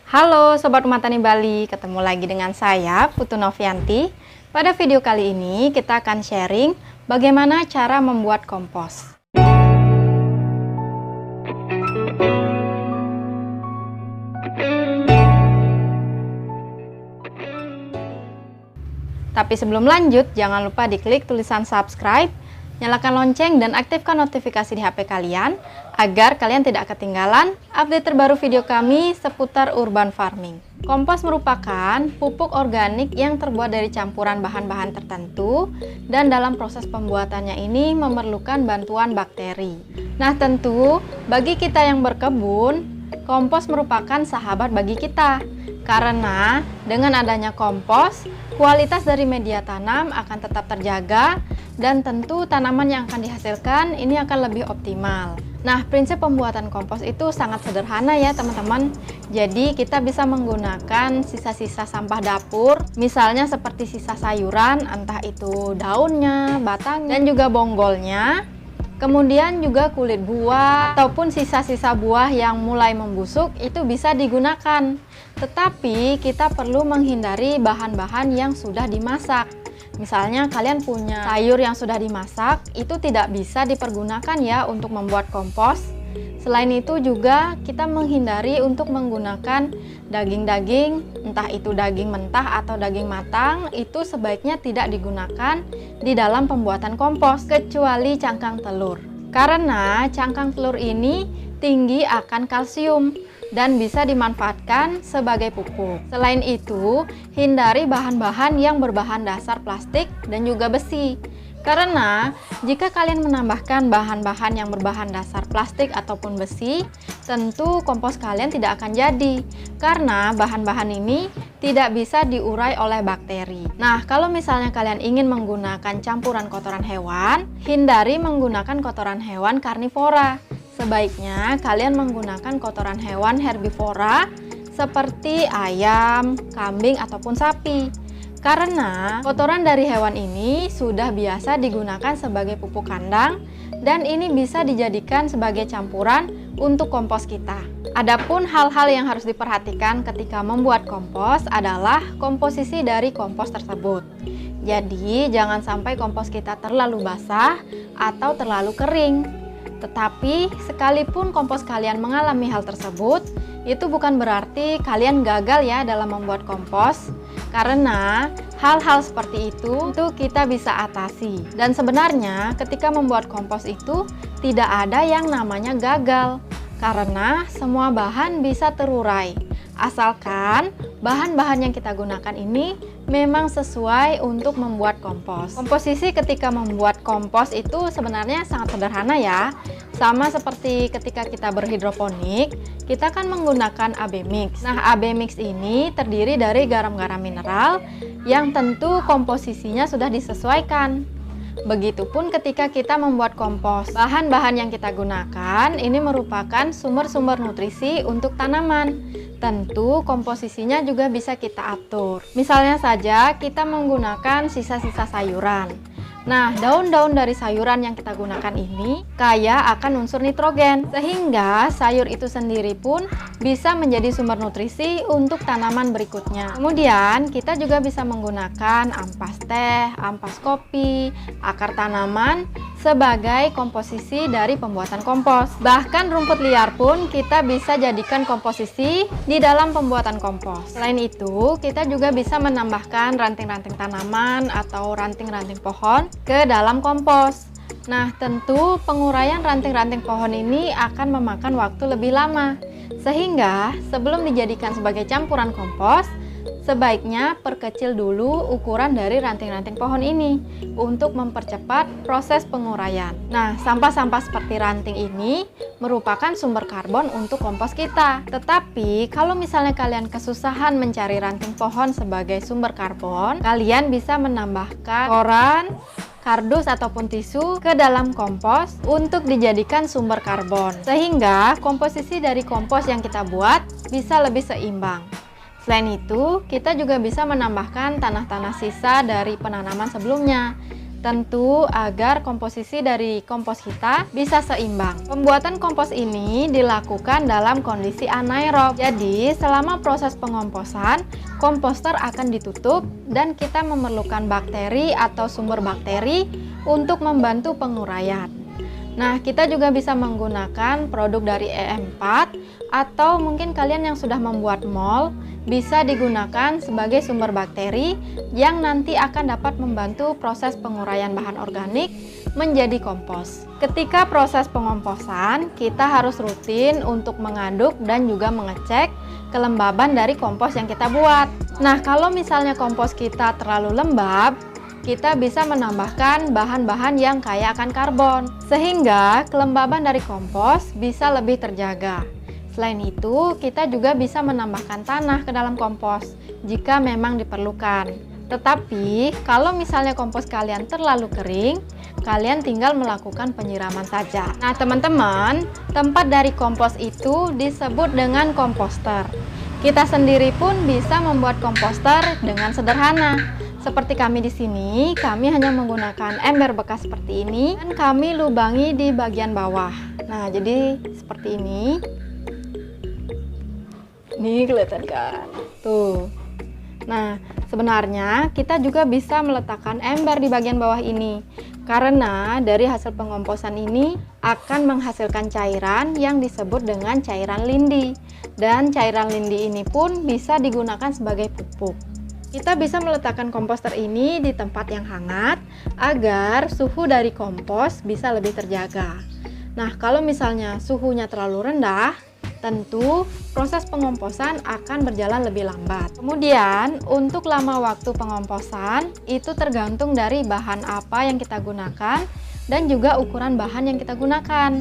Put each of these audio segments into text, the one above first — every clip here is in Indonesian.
Halo Sobat Rumah Tani Bali, ketemu lagi dengan saya Putu Novianti. Pada video kali ini kita akan sharing bagaimana cara membuat kompos. Tapi sebelum lanjut, jangan lupa diklik tulisan subscribe, nyalakan lonceng dan aktifkan notifikasi di HP kalian agar kalian tidak ketinggalan update terbaru video kami seputar urban farming. Kompos merupakan pupuk organik yang terbuat dari campuran bahan-bahan tertentu dan dalam proses pembuatannya ini memerlukan bantuan bakteri. Nah, tentu bagi kita yang berkebun, kompos merupakan sahabat bagi kita. Karena dengan adanya kompos, kualitas dari media tanam akan tetap terjaga dan tentu tanaman yang akan dihasilkan ini akan lebih optimal. Nah, prinsip pembuatan kompos itu sangat sederhana ya teman-teman. Jadi kita bisa menggunakan sisa-sisa sampah dapur, misalnya seperti sisa sayuran, entah itu daunnya, batang, dan juga bonggolnya. Kemudian juga kulit buah ataupun sisa-sisa buah yang mulai membusuk itu bisa digunakan. Tetapi kita perlu menghindari bahan-bahan yang sudah dimasak. Misalnya kalian punya sayur yang sudah dimasak, itu tidak bisa dipergunakan ya untuk membuat kompos. Selain itu juga kita menghindari untuk menggunakan daging-daging, entah itu daging mentah atau daging matang, itu sebaiknya tidak digunakan di dalam pembuatan kompos, kecuali cangkang telur. Karena cangkang telur ini tinggi akan kalsium dan bisa dimanfaatkan sebagai pupuk. Selain itu, hindari bahan-bahan yang berbahan dasar plastik dan juga besi. Karena jika kalian menambahkan bahan-bahan yang berbahan dasar plastik ataupun besi, tentu kompos kalian tidak akan jadi. Karena bahan-bahan ini tidak bisa diurai oleh bakteri. Nah, kalau misalnya kalian ingin menggunakan campuran kotoran hewan, hindari menggunakan kotoran hewan karnivora. Sebaiknya kalian menggunakan kotoran hewan herbivora seperti ayam, kambing, ataupun sapi. Karena kotoran dari hewan ini sudah biasa digunakan sebagai pupuk kandang dan ini bisa dijadikan sebagai campuran untuk kompos kita. Adapun hal-hal yang harus diperhatikan ketika membuat kompos adalah komposisi dari kompos tersebut. Jadi jangan sampai kompos kita terlalu basah atau terlalu kering. Tetapi sekalipun kompos kalian mengalami hal tersebut, itu bukan berarti kalian gagal ya dalam membuat kompos. Karena hal-hal seperti itu kita bisa atasi. Dan sebenarnya ketika membuat kompos itu tidak ada yang namanya gagal. Karena semua bahan bisa terurai. Asalkan bahan-bahan yang kita gunakan ini memang sesuai untuk membuat kompos. Komposisi ketika membuat kompos itu sebenarnya sangat sederhana ya. Sama seperti ketika kita berhidroponik, kita kan menggunakan AB mix. Nah, AB mix ini terdiri dari garam-garam mineral yang tentu komposisinya sudah disesuaikan. Begitupun ketika kita membuat kompos, bahan-bahan yang kita gunakan ini merupakan sumber-sumber nutrisi untuk tanaman. Tentu komposisinya juga bisa kita atur. Misalnya saja kita menggunakan sisa-sisa sayuran. Nah, daun-daun dari sayuran yang kita gunakan ini kaya akan unsur nitrogen, sehingga sayur itu sendiri pun bisa menjadi sumber nutrisi untuk tanaman berikutnya. Kemudian, kita juga bisa menggunakan ampas teh, ampas kopi, akar tanaman sebagai komposisi dari pembuatan kompos. Bahkan rumput liar pun kita bisa jadikan komposisi di dalam pembuatan kompos. Selain itu, kita juga bisa menambahkan ranting-ranting tanaman atau ranting-ranting pohon ke dalam kompos. Nah, tentu penguraian ranting-ranting pohon ini akan memakan waktu lebih lama. Sehingga sebelum dijadikan sebagai campuran kompos, sebaiknya perkecil dulu ukuran dari ranting-ranting pohon ini untuk mempercepat proses penguraian. Nah, sampah-sampah seperti ranting ini merupakan sumber karbon untuk kompos kita. Tetapi kalau misalnya kalian kesusahan mencari ranting pohon sebagai sumber karbon, kalian bisa menambahkan koran, kardus ataupun tisu ke dalam kompos untuk dijadikan sumber karbon. Sehingga komposisi dari kompos yang kita buat bisa lebih seimbang. Selain itu, kita juga bisa menambahkan tanah-tanah sisa dari penanaman sebelumnya. Tentu agar komposisi dari kompos kita bisa seimbang. Pembuatan kompos ini dilakukan dalam kondisi anaerob. Jadi, selama proses pengomposan, komposter akan ditutup dan kita memerlukan bakteri atau sumber bakteri untuk membantu penguraian. Nah, kita juga bisa menggunakan produk dari EM4 atau mungkin kalian yang sudah membuat mol bisa digunakan sebagai sumber bakteri yang nanti akan dapat membantu proses penguraian bahan organik menjadi kompos. Ketika proses pengomposan, kita harus rutin untuk mengaduk dan juga mengecek kelembaban dari kompos yang kita buat. Nah, kalau misalnya kompos kita terlalu lembab, kita bisa menambahkan bahan-bahan yang kaya akan karbon, sehingga kelembaban dari kompos bisa lebih terjaga. Selain itu, kita juga bisa menambahkan tanah ke dalam kompos jika memang diperlukan. Tetapi, kalau misalnya kompos kalian terlalu kering, kalian tinggal melakukan penyiraman saja. Nah, teman-teman, tempat dari kompos itu disebut dengan komposter. Kita sendiri pun bisa membuat komposter dengan sederhana. Seperti kami di sini, kami hanya menggunakan ember bekas seperti ini dan kami lubangi di bagian bawah. Nah, jadi seperti ini. Nih kelihatan kan? Tuh. Nah, sebenarnya kita juga bisa meletakkan ember di bagian bawah ini. Karena dari hasil pengomposan ini akan menghasilkan cairan yang disebut dengan cairan lindi. Dan cairan lindi ini pun bisa digunakan sebagai pupuk. Kita bisa meletakkan komposter ini di tempat yang hangat agar suhu dari kompos bisa lebih terjaga. Nah, kalau misalnya suhunya terlalu rendah, tentu proses pengomposan akan berjalan lebih lambat. Kemudian, untuk lama waktu pengomposan itu tergantung dari bahan apa yang kita gunakan dan juga ukuran bahan yang kita gunakan.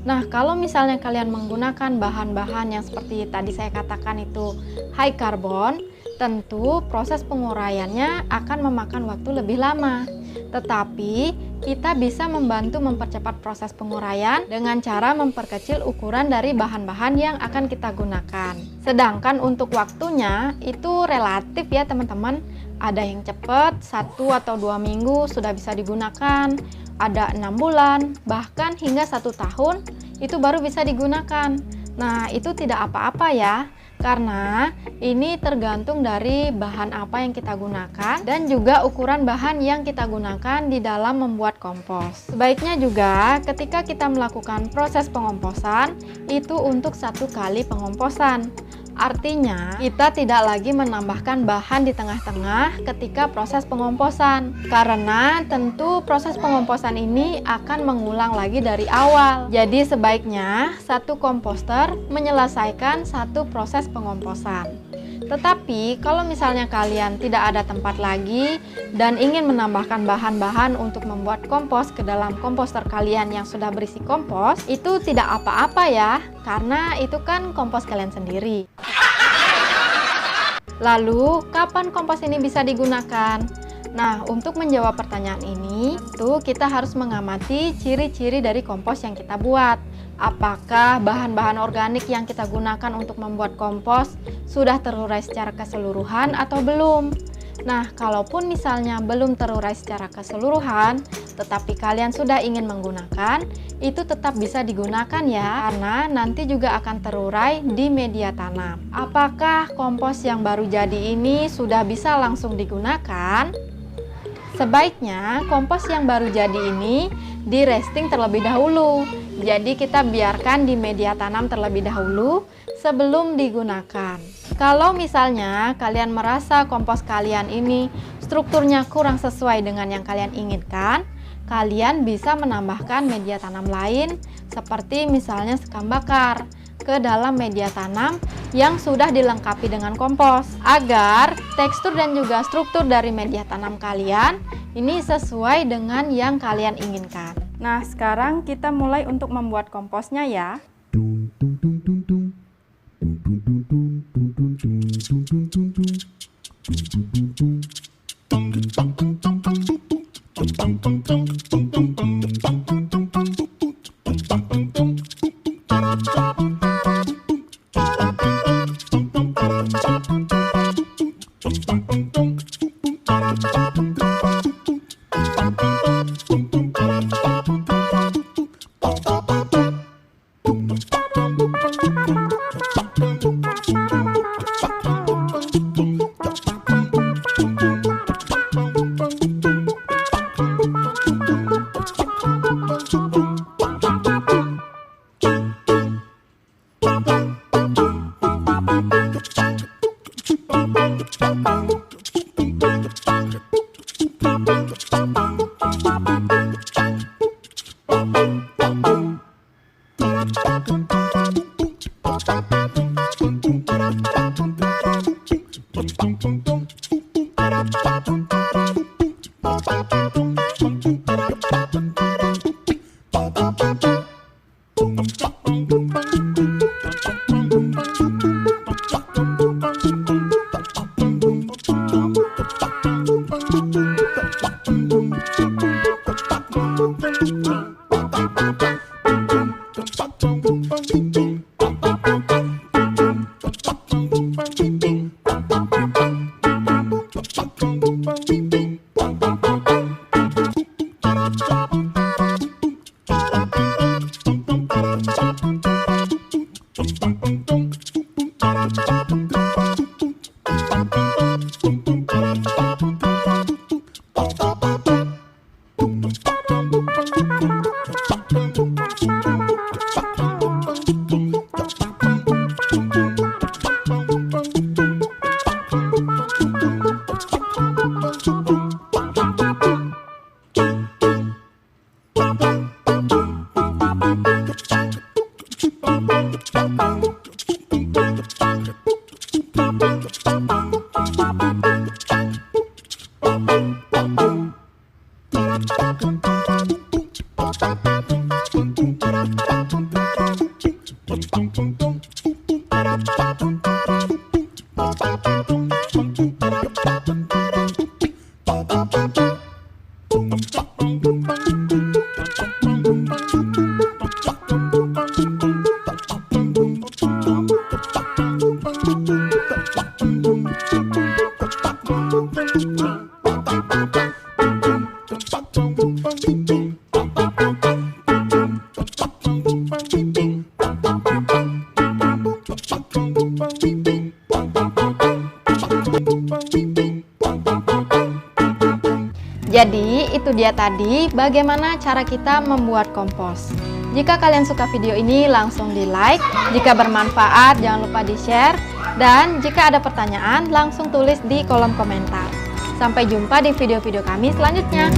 Nah, kalau misalnya kalian menggunakan bahan-bahan yang seperti tadi saya katakan itu high carbon, tentu proses penguraiannya akan memakan waktu lebih lama. Tetapi, kita bisa membantu mempercepat proses penguraian dengan cara memperkecil ukuran dari bahan-bahan yang akan kita gunakan. Sedangkan untuk waktunya itu relatif ya teman-teman. Ada yang cepat, 1 atau 2 minggu sudah bisa digunakan, ada 6 bulan, bahkan hingga 1 tahun itu baru bisa digunakan. Nah, itu tidak apa-apa ya. Karena ini tergantung dari bahan apa yang kita gunakan dan juga ukuran bahan yang kita gunakan di dalam membuat kompos. Sebaiknya juga ketika kita melakukan proses pengomposan itu untuk 1 kali pengomposan. Artinya kita tidak lagi menambahkan bahan di tengah-tengah ketika proses pengomposan. Karena tentu proses pengomposan ini akan mengulang lagi dari awal. Jadi sebaiknya 1 komposter menyelesaikan 1 proses pengomposan. Tetapi kalau misalnya kalian tidak ada tempat lagi dan ingin menambahkan bahan-bahan untuk membuat kompos ke dalam komposter kalian yang sudah berisi kompos, itu tidak apa-apa ya, karena itu kan kompos kalian sendiri. Lalu, kapan kompos ini bisa digunakan? Nah, untuk menjawab pertanyaan ini, tentu kita harus mengamati ciri-ciri dari kompos yang kita buat. Apakah bahan-bahan organik yang kita gunakan untuk membuat kompos sudah terurai secara keseluruhan atau belum? Nah, kalaupun misalnya belum terurai secara keseluruhan, tetapi kalian sudah ingin menggunakan, itu tetap bisa digunakan ya, karena nanti juga akan terurai di media tanam. Apakah kompos yang baru jadi ini sudah bisa langsung digunakan? Sebaiknya kompos yang baru jadi ini di resting terlebih dahulu. Jadi kita biarkan di media tanam terlebih dahulu sebelum digunakan. Kalau misalnya kalian merasa kompos kalian ini strukturnya kurang sesuai dengan yang kalian inginkan, kalian bisa menambahkan media tanam lain seperti misalnya sekam bakar ke dalam media tanam yang sudah dilengkapi dengan kompos agar tekstur dan juga struktur dari media tanam kalian ini sesuai dengan yang kalian inginkan. Nah, sekarang kita mulai untuk membuat komposnya ya. Jadi itu dia tadi bagaimana cara kita membuat kompos. Jika kalian suka video ini langsung di like, jika bermanfaat jangan lupa di share, dan jika ada pertanyaan langsung tulis di kolom komentar. Sampai jumpa di video-video kami selanjutnya.